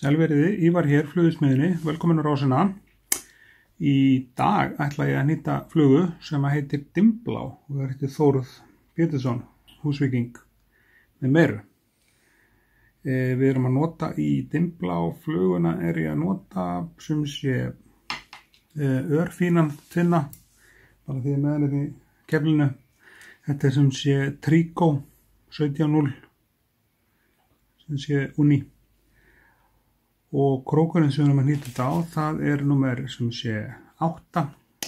Sælveriði, Ívar hér, flugismiðinni, velkomin á Rásina. Í dag ætla ég að nýta flugu sem heitir Dimmblá og það heitir Þórð Pétursson, húsvíking með meiru. Við erum að nota í Dimmblá fluguna ég að nota sem sé örfínan tvinna, bara því með henni í keflinu. Þetta sem sé Tríkó 17.0, sem sé Uni. Og krókurinn sem við erum að nýta þetta á, það númer sem sé 8,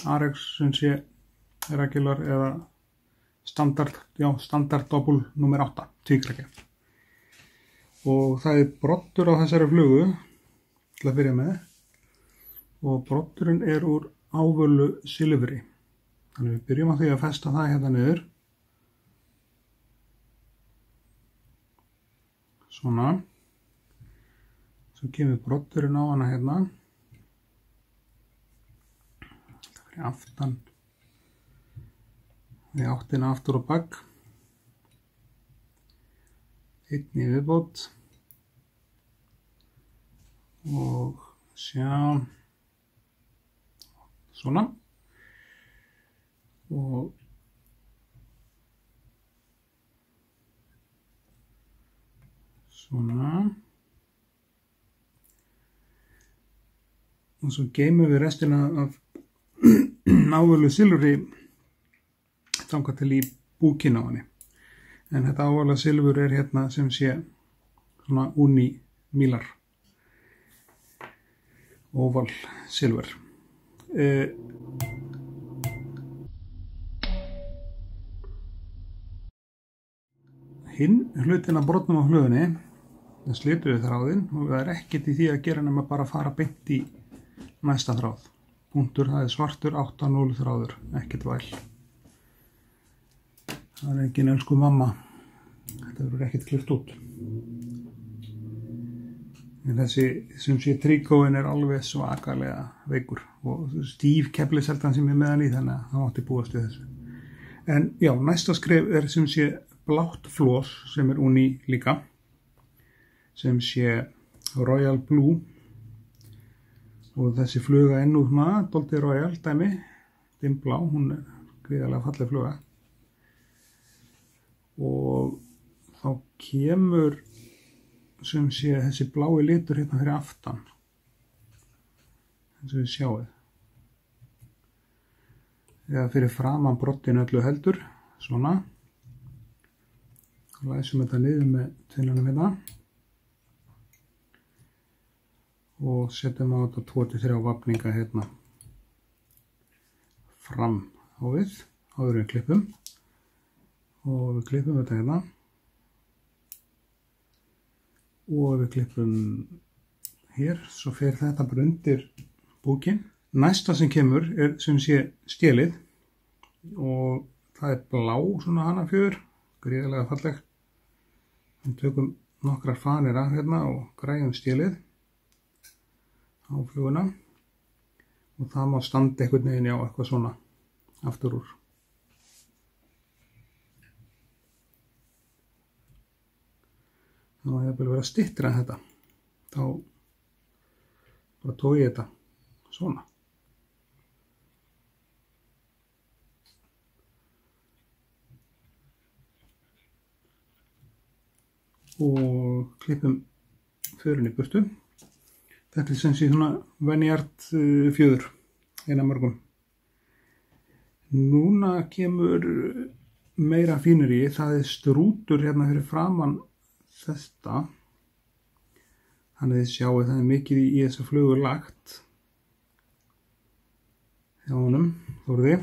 Arex sem sé regular eða standard doppul númer 8, tvíkrakki. Og það broddur á þessari flugu, til að byrja með, og broddurinn úr ávölu silfri. Þannig við byrjum á því að festa það hérna niður. Svona. Svo kemur broddurinn á hana hérna. Það fyrir aftan. Við áttina aftur og bak. Einn í viðbót. Og sjá. Svona. Og svona. Og svo geymum við restina af ávölu silfri þangað til í búkinn á henni. En þetta ávölu silfur hérna sem sé svona Uni mílar. Óval silfur. Hinn hlutin af broddnum á flugunni, það slitum við þráðinn og það ekkert í því að gera nema bara að fara beint í næsta þráð. Punktur, það svartur 8.0 þráður, ekkert væl. Það engin elsku mamma. Þetta verður ekkert klift út. En þessi sem sé Tríkóin alveg svakalega veikur og stíf kefliseldan sem með hann í, þannig að það mátti búast við þessu. En já, næsta skref sem sé blátt flós sem Uni líka, sem sé Royal Blue. Og þessi fluga úr Doldi Royal dæmi, Dimmblá, hún gríðarlega falleg fluga. Og þá kemur sem sé þessi blái litur hérna fyrir aftan, eins og við sjáum. Eða fyrir framan broddin öllu heldur, svona. Læsum þetta niður með tvinnunum hérna. Og setjum á þetta 2-3 vafninga hérna fram á við, áður en klippum. Og við klippum þetta hérna. Og við klippum hér, svo fer þetta bara undir búkinn. Næsta sem kemur sem sé stélið og það blá svona hanafjör, gríðarlega fallegt. Við tökum nokkrar fanir af hérna og græjum stélið á fluguna og það má standa einhvern veginn á eitthvað svona aftur úr. Það má jafnvel vera styttra en þetta. Þá bara tók ég þetta svona. Og klippum förin í burtu. Þetta sem sé svona venjart fjöður, eina mörgum. Núna kemur meira fínir í, það strútur hérna fyrir framan þetta. Þannig að þið sjáu það mikið í þessa flugu lagt. Hjá honum, Þórði.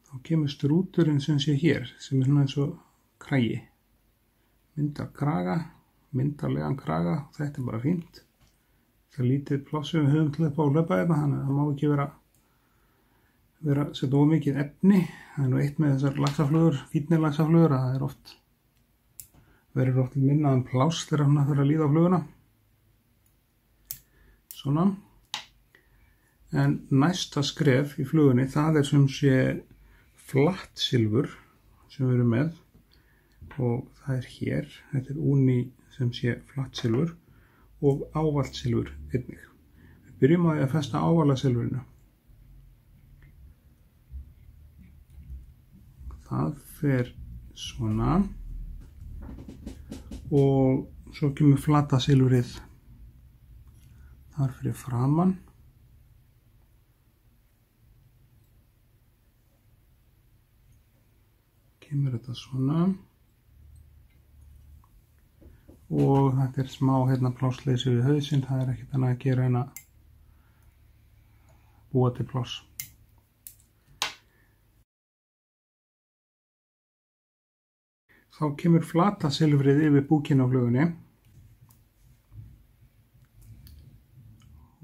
Þá kemur strúturinn sem sé hér, sem svona eins og kragi. Myndar kraga. Myndarlegan kraga, þetta bara fínt. Það lítið pláss við höfum til að fá að hlaupa þetta, þannig að það má ekki vera að setja ómikið efni. Það nú eitt með þessar laxaflugur, fínir laxaflugur, að það verður oft minna pláss þegar hann þarf að líða á fluguna. Svona. En næsta skref í flugunni, það sem sé flatt silfur sem við erum með. Og það hér, þetta Uni sem sé flatt silfur og ávalt silfur einnig. Við byrjum á því að festa ávala silfurinu. Það fer svona og svo kemur flata silfrið þar fyrir framan. Kemur þetta svona og þetta smá plássleysi við hausinn, það ekkert annað að gera en að búa til pláss. Þá kemur flata silfrið yfir búkinn á flugunni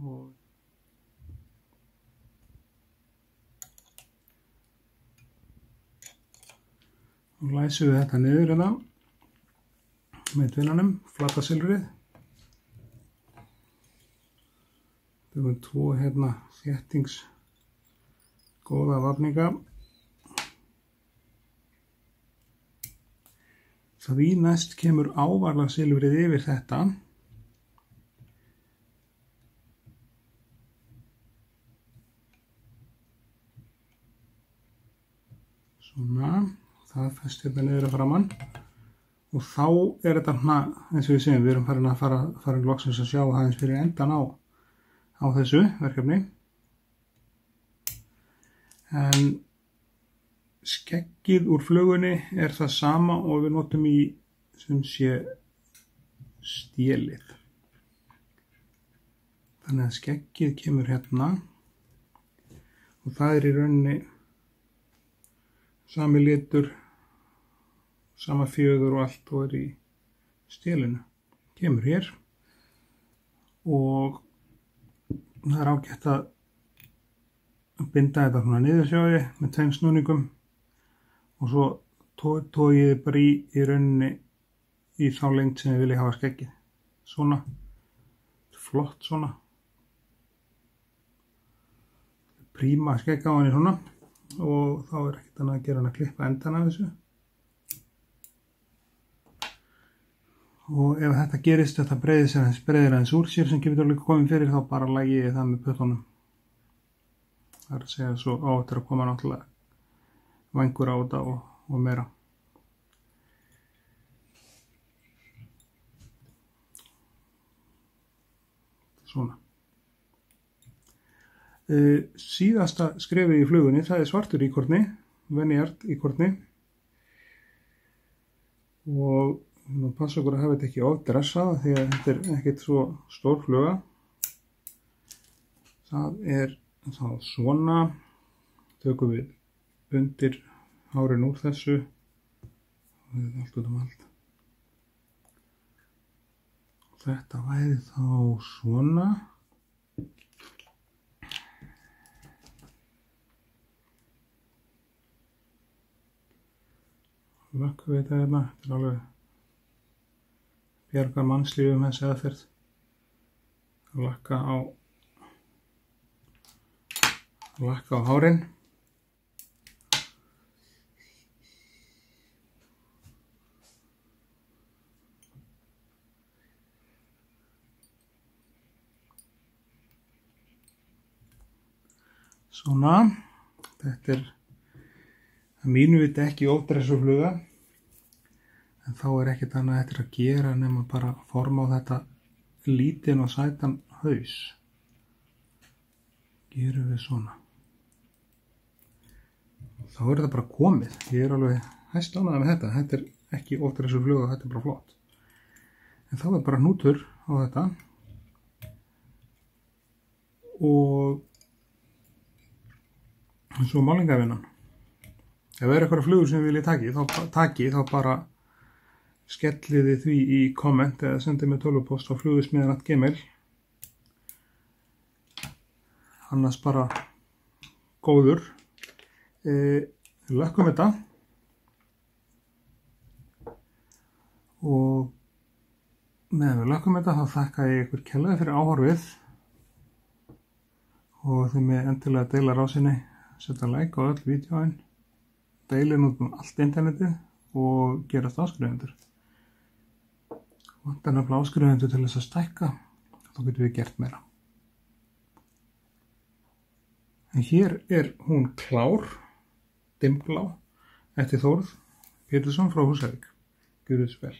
og læsum við þetta niður með tvinnanum, flata silfrið. Við höfum tvo þéttings góða vafninga. Því næst kemur ávala silfrið yfir þetta. Svona, það fest niður að framann. Og þá þetta eins og við segjum, við erum farin að fara loksins að sjá aðeins fyrir endan á þessu verkefni. En skeggið úr flugunni er það sama og við notum í sem sé stélið. Þannig að skeggið kemur og það í rauninni sami litur, sama fjöður og allt og í stélinu. Kemur hér og það ágætt að binda þetta svona niður sjáið með tveim snúningum. Og svo tóið þið bara í rauninni í þá lengt sem þið viljið hafa skeggið. Svona. Flott svona. Príma skegg á henni svona. Og þá ekkert annað að gera hann að klippa endan af þessu. Og ef þetta gerist, þetta breiðir aðeins úr sér sem getur líka komið fyrir, þá bara lægi ég það með puttunum. Það að segja svo á þetta að koma náttúrulega vængur á þetta og meira. Svona. Síðasta skrefið í flugunni, það er svartur íkorni, venjart íkorni. Og nú passa okkur að hafa þetta ekki ofdressað því að þetta er ekkert svo stór fluga. Það er þá svona, tökum við undir hárin úr þessu og þetta er allt út allt. Þetta væri þá svona. Lökkum við þetta þetta er alveg bjargar mannslífum þessi aðferð. Lakka á hárin. Svona, þetta er að mínu viti ekki ofdressufluga, en þá er ekkert annað eftir að gera nema bara forma á þetta lítinn og sætan haus. Gerum við svona. Þá er þetta bara komið. Ég er alveg hæstánægður með þetta. Þetta er ekki ofdressufluga, þetta er bara flott. En þá er bara hnútur á þetta og svo málingavinnan. Ef það er eitthvað flugur sem við viljið taki, þá bara skelliði því í komment eða sendið mér tölvupóst á flugursmiðan@gmail. Annars bara góður. Lökkum þetta og meðan við lökkum þetta þá þakka ég ykkur kærlega fyrir áhorfið og þið með endilega deila rásinni, setja like á öll vídeóin, deilin út allt internetið og gerast áskrifundur. vantar nefnilega áskrifendur til þess að stækka, þá getum við gert meira. En hér er hún klár, dimmblá, eftir Þórð Pétursson frá Húsavík. Gjörðu þess vel.